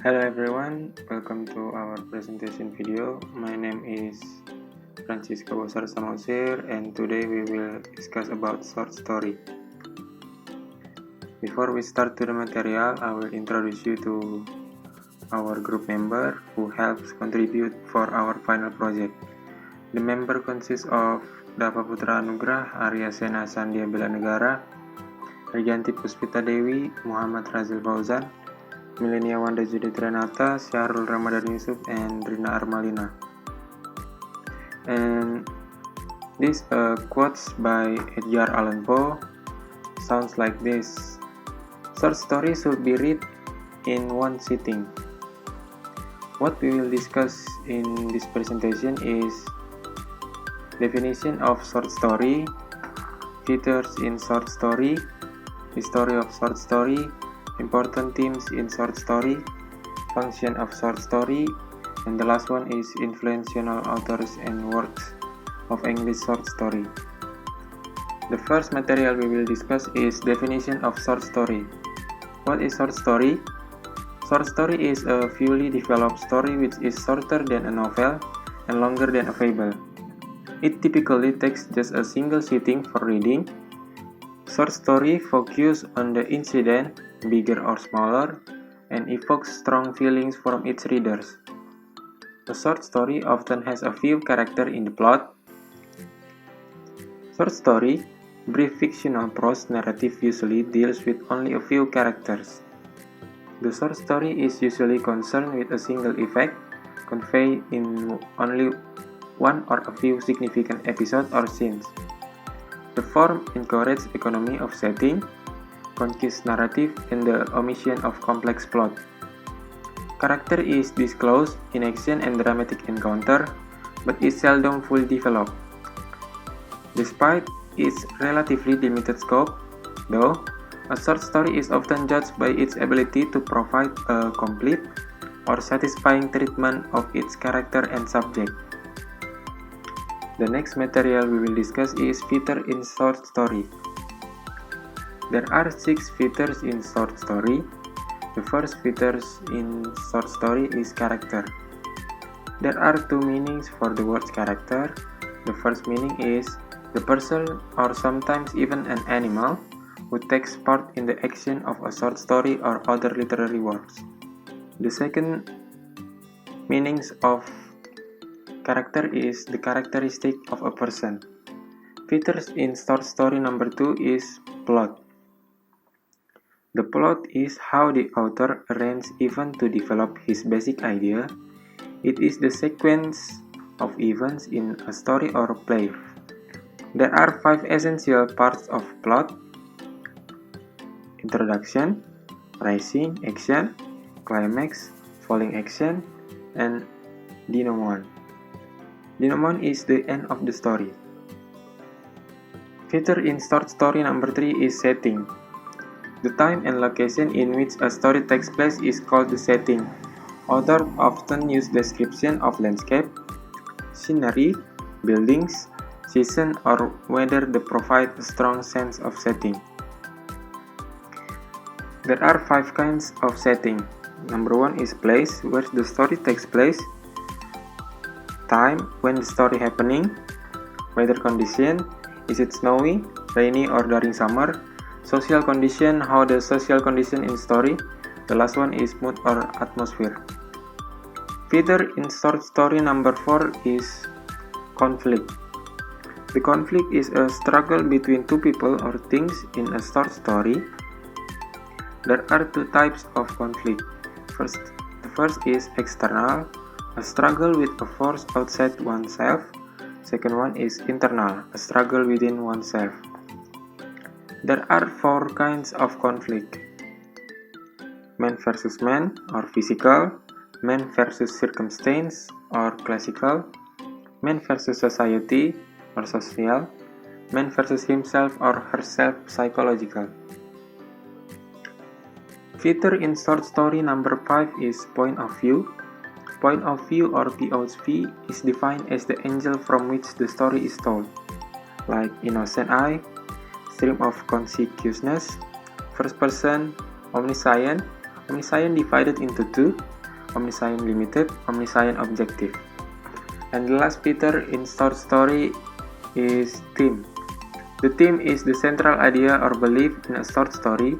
Hello everyone, welcome to our presentation video. My name is Francisco Bosar Samosir and today we will discuss about short story. Before we start to the material, I will introduce you to our group member who helps contribute for our final project. The member consists of Dava Putra Anugrah, Arya Sena Sandia Belanegara, Riganti Puspita Dewi, Muhammad Razil Fauzan, Milenia Wanda Judith Renata, Syahrul Ramadan Yusuf, and Rina Armalina. And this quotes by Edgar Allan Poe sounds like this: short story should be read in one sitting. What we will discuss in this presentation is definition of short story, features in short story, history of short story, important themes in short story, function of short story, and the last one is influential authors and works of English short story. The first material we will discuss is definition of short story. What is short story? Short story is a fully developed story which is shorter than a novel and longer than a fable. It typically takes just a single sitting for reading. Short story focus on the incident, bigger or smaller, and evokes strong feelings from its readers. A short story often has a few characters in the plot. Short story, brief fictional prose narrative usually deals with only a few characters. The short story is usually concerned with a single event, conveyed in only one or a few significant episodes or scenes. The form encourages economy of setting, concise narrative, and the omission of complex plot. Character is disclosed in action and dramatic encounter, but is seldom fully developed. Despite its relatively limited scope, though, a short story is often judged by its ability to provide a complete or satisfying treatment of its character and subject. The next material we will discuss is feature in short story. There are 6 features in short story. The first feature in short story is character. There are 2 meanings for the word character. The first meaning is the person or sometimes even an animal who takes part in the action of a short story or other literary works. The second meanings of character is the characteristic of a person. Features in short story number 2 is plot. The plot is how the author arranges events to develop his basic idea. It is the sequence of events in a story or a play. There are 5 essential parts of plot: introduction, rising action, climax, falling action, and denouement. Denouement is the end of the story. Feature in short story number 3 is setting. The time and location in which a story takes place is called the setting. Authors often use description of landscape, scenery, buildings, season, or weather to provide a strong sense of setting. There are 5 kinds of setting. Number 1 is place, where the story takes place. Time, when the story happening. Weather condition, is it snowy, rainy, or during summer. Social condition, how the social condition in story. The last one is mood or atmosphere. Feature in short story number 4 is conflict. The conflict is a struggle between 2 people or things in a short story. There are 2 types of conflict. The first is external, a struggle with a force outside oneself. Second one is internal, a struggle within oneself. There are 4 kinds of conflict: man versus man or physical, man versus circumstance or classical, man versus society or social, man versus himself or herself psychological. Feature in short story number 5 is point of view. Point of view or POV is defined as the angle from which the story is told, like innocent eye, stream of consciousness, first person, omniscient, Omniscient divided into two, Omniscient Limited, Omniscient Objective. And the last feature in short story is theme. The theme is the central idea or belief in a short story.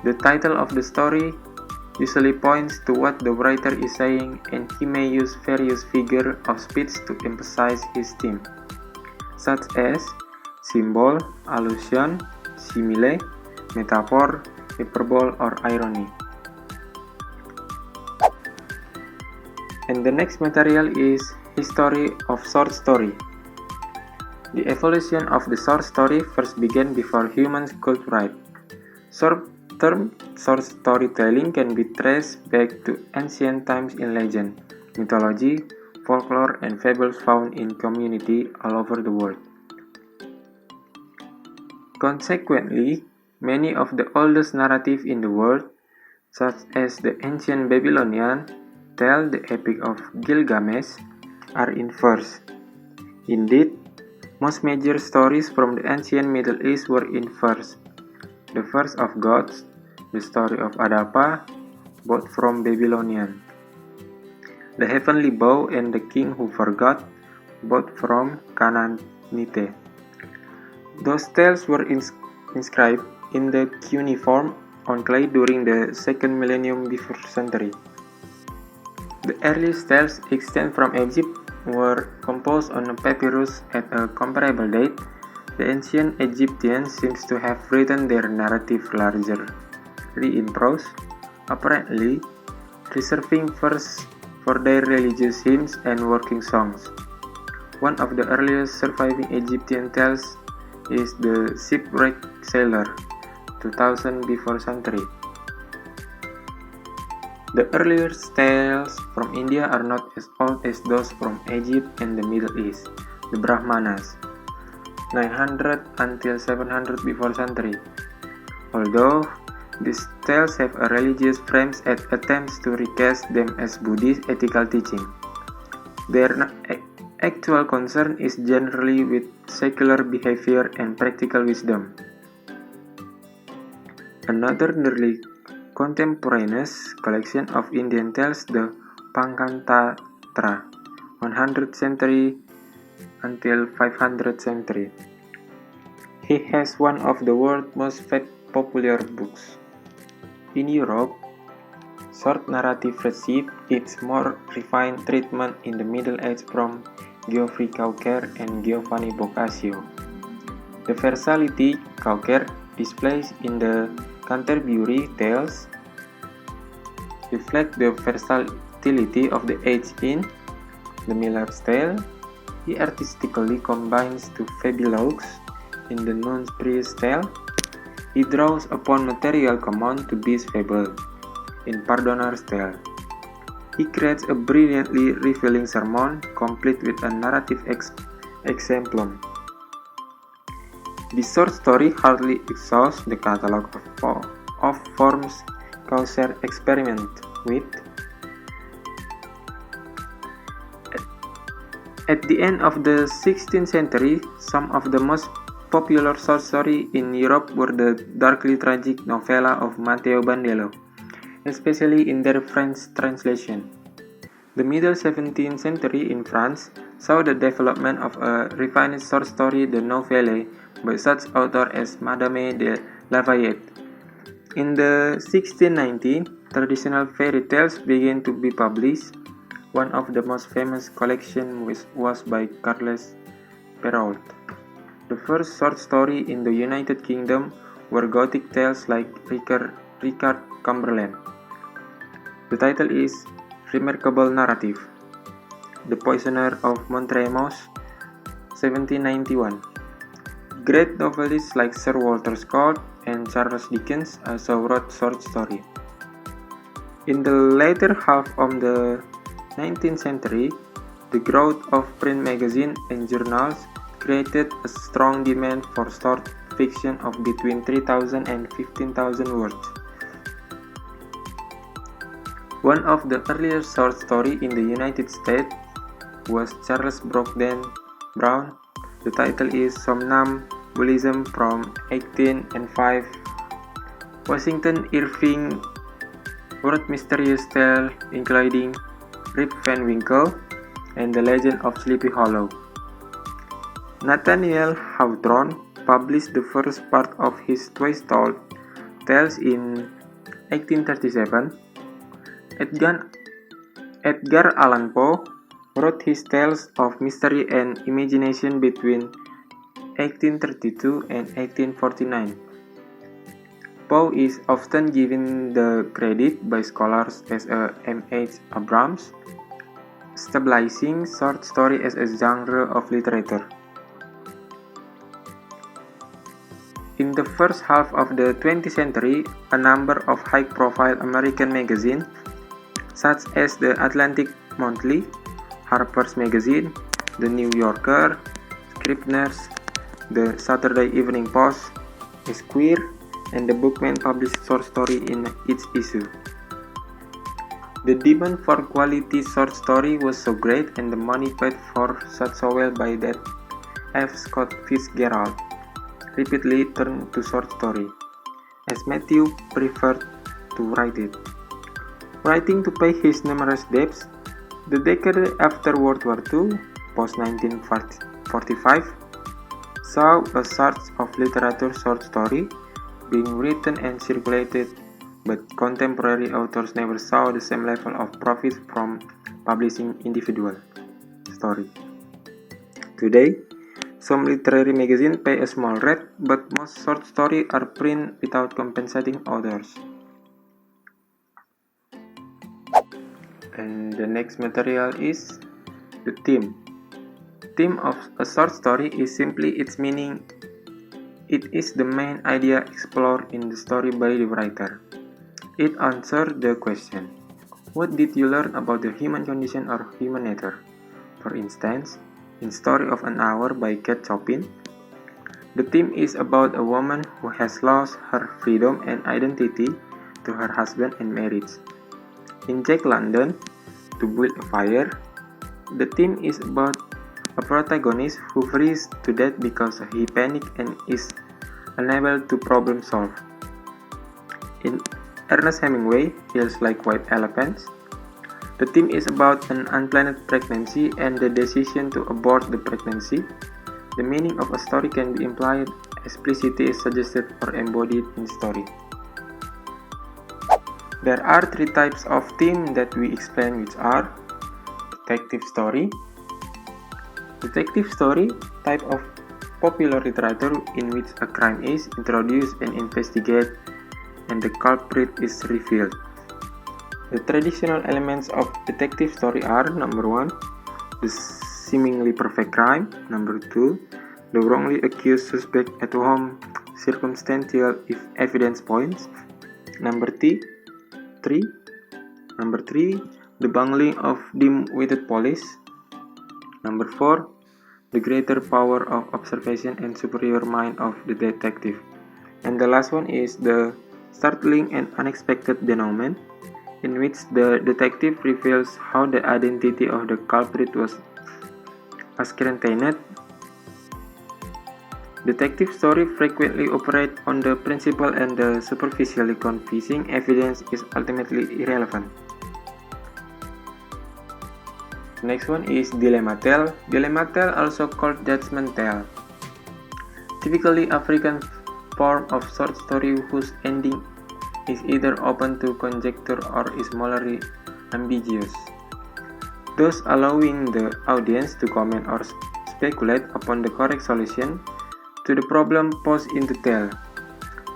The title of the story usually points to what the writer is saying, and he may use various figures of speech to emphasize his theme, such as symbol, allusion, simile, metaphor, hyperbole, or irony. And the next material is History of Short Story. The evolution of the short story first began before humans could write. Short-term short storytelling can be traced back to ancient times in legend, mythology, folklore, and fables found in communities all over the world. Consequently, many of the oldest narratives in the world, such as the ancient Babylonian tale, the Epic of Gilgamesh, are in verse. Indeed, most major stories from the ancient Middle East were in verse. The Verse of Gods, the story of Adapa, both from Babylonian. The Heavenly Bow and the King Who Forgot, both from Canaanite. Those tales were inscribed in the cuneiform on clay during the second millennium before century. The earliest tales extant from Egypt were composed on a papyrus at a comparable date. The ancient Egyptians seem to have written their narrative largely in prose, apparently reserving verse for their religious hymns and working songs. One of the earliest surviving Egyptian tales is the Shipwrecked Sailor, 2000 before century. The earlier tales from India are not as old as those from Egypt and the Middle East. The Brahmanas, 900 until 700 before century. Although these tales have a religious frame and attempts to recast them as Buddhist ethical teaching, their actual concern is generally with secular behavior and practical wisdom. Another nearly contemporaneous collection of Indian tales, the Panchatatra, 100th century until 500th century. He has one of the world's most popular books. In Europe, short narrative received its more refined treatment in the Middle Ages from Geoffrey Chaucer and Giovanni Boccaccio. The versatility Chaucer displays in the Canterbury Tales reflect the versatility of the age in The Miller's Tale. He artistically combines two fabulogues in the Nun's Tale. He draws upon material common to this fable in Pardoner's Tale. He creates a brilliantly revealing sermon, complete with a narrative exemplum. This short story hardly exhausts the catalogue of forms Chaucer experimented with. At the end of the 16th century, some of the most popular short stories in Europe were the darkly tragic novella of Matteo Bandello, especially in their French translation. The middle 17th century in France saw the development of a refined short story, the nouvelle, by such authors as Madame de Lafayette. In the 1690s, traditional fairy tales began to be published. One of the most famous collections was by Carles Perrault. The first short story in the United Kingdom were Gothic tales like Richard Cumberland. The title is Remarkable Narrative. The Poisoner of Montremos, 1791. Great novelists like Sir Walter Scott and Charles Dickens also wrote short stories. In the later half of the 19th century, the growth of print magazines and journals created a strong demand for short fiction of between 3,000 and 15,000 words. One of the earliest short stories in the United States was Charles Brown. The title is Somnambulism from 1805. Washington Irving wrote mysterious tales including Rip Van Winkle and The Legend of Sleepy Hollow. Nathaniel Hawthorne published the first part of his Twice Told Tales in 1837. Edgar Allan Poe wrote his tales of mystery and imagination between 1832 and 1849. Poe is often given the credit by scholars as a M.H. Abrams, stabilizing short story as a genre of literature. In the first half of the 20th century, a number of high-profile American magazines, such as the Atlantic Monthly, Harper's Magazine, The New Yorker, Scribner's, the Saturday Evening Post, Esquire, and the Bookman published short story in each issue. The demand for quality short story was so great and the money paid for such so well by that F. Scott Fitzgerald repeatedly turned to short story, as Matthew preferred to write it. Writing to pay his numerous debts, the decade after World War II, post-1945, saw a surge of literature short story being written and circulated, but contemporary authors never saw the same level of profit from publishing individual stories. Today, some literary magazines pay a small rate, but most short stories are printed without compensating authors. And the next material is the theme. Theme of a short story is simply its meaning. It is the main idea explored in the story by the writer. It answers the question, what did you learn about the human condition or human nature? For instance, in Story of an Hour by Kate Chopin, the theme is about a woman who has lost her freedom and identity to her husband and marriage. In Jack London, To Build a Fire, the theme is about a protagonist who freezes to death because he panics and is unable to problem solve. In Ernest Hemingway, Hills Like White Elephants, the theme is about an unplanned pregnancy and the decision to abort the pregnancy. The meaning of a story can be implied, explicitly suggested, or embodied in story. There are three types of theme that we explain, which are detective story. Detective story, type of popular literature in which a crime is introduced and investigated and the culprit is revealed. The traditional elements of detective story are: number 1, the seemingly perfect crime; number 2, the wrongly accused suspect at whom circumstantial evidence points; number 3, the bungling of dim-witted police; number 4, the greater power of observation and superior mind of the detective; and the last one is the startling and unexpected denouement, in which the detective reveals how the identity of the culprit was ascertained. Detective stories frequently operate on the principle and the superficially convincing evidence is ultimately irrelevant. Next one is dilemma tale. Dilemma tale, also called judgment tale, typically African form of short story whose ending is either open to conjecture or is morally ambiguous, thus allowing the audience to comment or speculate upon the correct solution to the problem posed in the tale.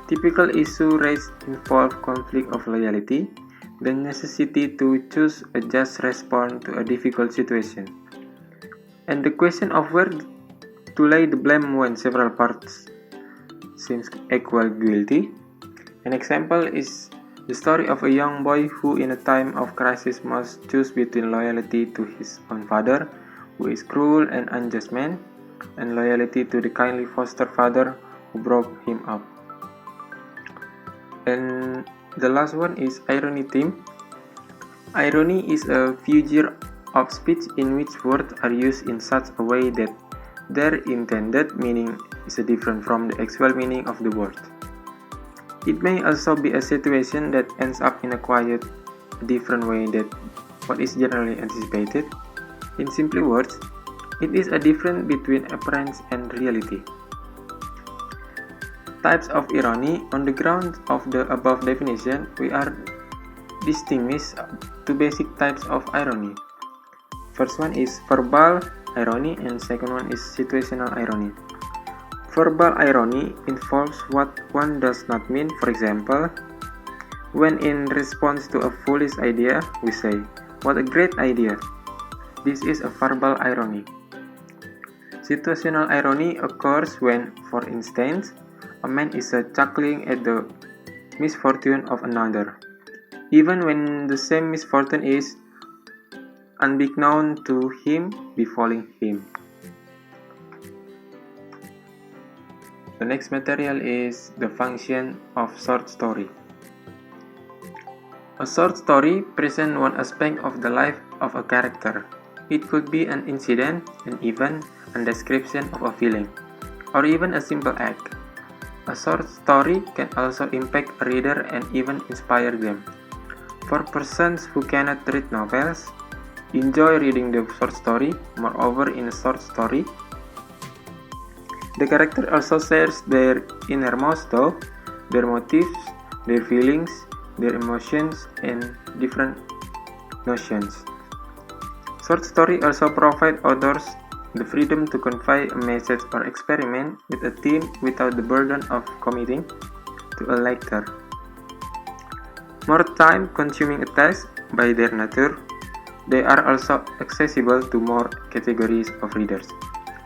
Typical issues raised involve conflict of loyalty, the necessity to choose a just response to a difficult situation, and the question of where to lay the blame when several parts seems equally guilty. An example is the story of a young boy who in a time of crisis must choose between loyalty to his own father, who is cruel and unjust man, and loyalty to the kindly foster father who brought him up. And the last one is irony theme. Irony is a figure of speech in which words are used in such a way that their intended meaning is different from the actual meaning of the word. It may also be a situation that ends up in a quite different way than what is generally anticipated. In simple words, it is a difference between appearance and reality. Types of irony. On the ground of the above definition, we are distinguished two basic types of irony. First one is verbal irony and second one is situational irony. Verbal irony involves what one does not mean. For example, when in response to a foolish idea, we say, "What a great idea." This is a verbal irony. Situational irony occurs when, for instance, a man is chuckling at the misfortune of another, even when the same misfortune is, unbeknown to him, befalling him. The next material is the function of short story. A short story presents one aspect of the life of a character. It could be an incident, an event, a description of a feeling, or even a simple act. A short story can also impact a reader and even inspire them. For persons who cannot read novels, enjoy reading the short story. Moreover, in a short story, the character also shares their innermost thoughts, their motives, their feelings, their emotions, and different notions. Short stories also provide authors the freedom to convey a message or experiment with a theme without the burden of committing to a lecture. More time-consuming a text by their nature, they are also accessible to more categories of readers,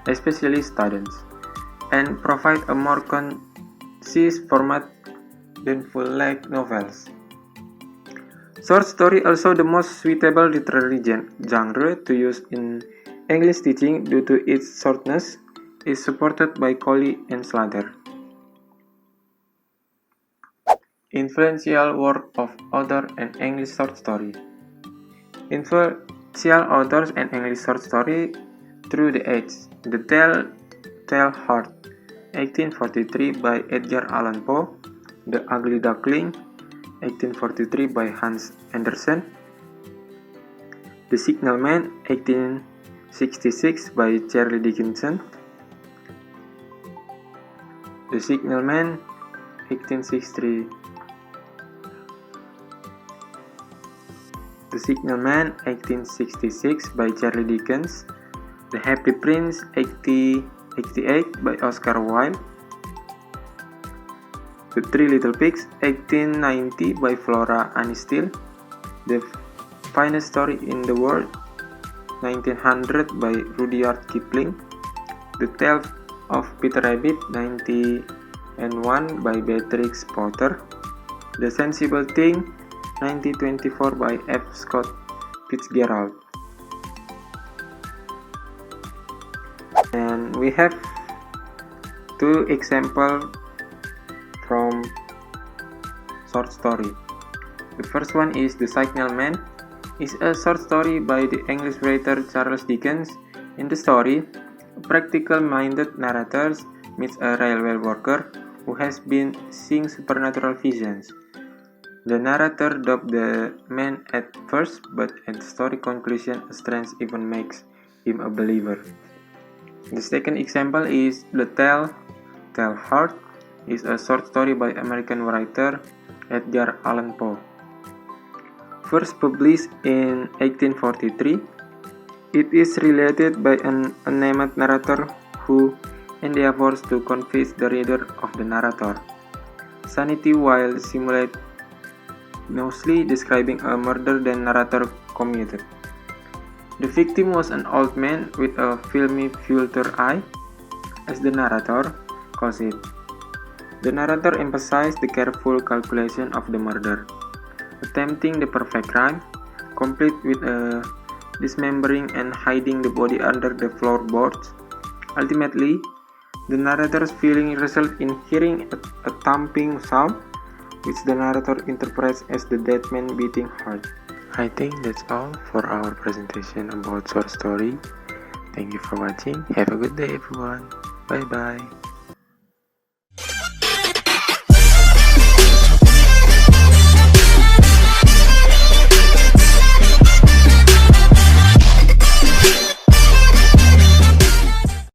especially students, and provide a more concise format than full-length novels. Short story also the most suitable literary genre to use in English teaching due to its shortness, is supported by Colley and Slater. Influential work of author and English short story. Influential authors and English short story through the ages. The Tale Heart, 1843 by Edgar Allan Poe. The Ugly Duckling, 1843 by Hans Andersen. The Signalman, 1866 by Charles Dickens. The Signalman, 1863. The Signalman, 1866 by Charles Dickens. The Happy Prince, 1888 by Oscar Wilde. The Three Little Pigs, 1890 by Flora Annie Steel. The Finest Story in the World, 1900 by Rudyard Kipling. The Tale of Peter Rabbit, 1901 by Beatrix Potter. The Sensible Thing, 1924 by F. Scott Fitzgerald. And we have two examples from short story. The first one is The Signalman. It's a short story by the English writer Charles Dickens. In the story, a practical-minded narrator meets a railway worker who has been seeing supernatural visions. The narrator doubts the man at first, but at the story conclusion, a strange event makes him a believer. The second example is The Tale Heart. Is a short story by American writer Edgar Allan Poe. First published in 1843, it is related by an unnamed narrator who endeavors to convince the reader of the narrator sanity while simultaneously describing a murder the narrator committed. The victim was an old man with a filmy vulture eye, as the narrator calls it. The narrator emphasized the careful calculation of the murder, attempting the perfect crime, complete with dismembering and hiding the body under the floorboards. Ultimately, the narrator's feeling results in hearing a thumping sound, which the narrator interprets as the dead man's beating heart. I think that's all for our presentation about short story. Thank you for watching. Have a good day, everyone. Bye bye.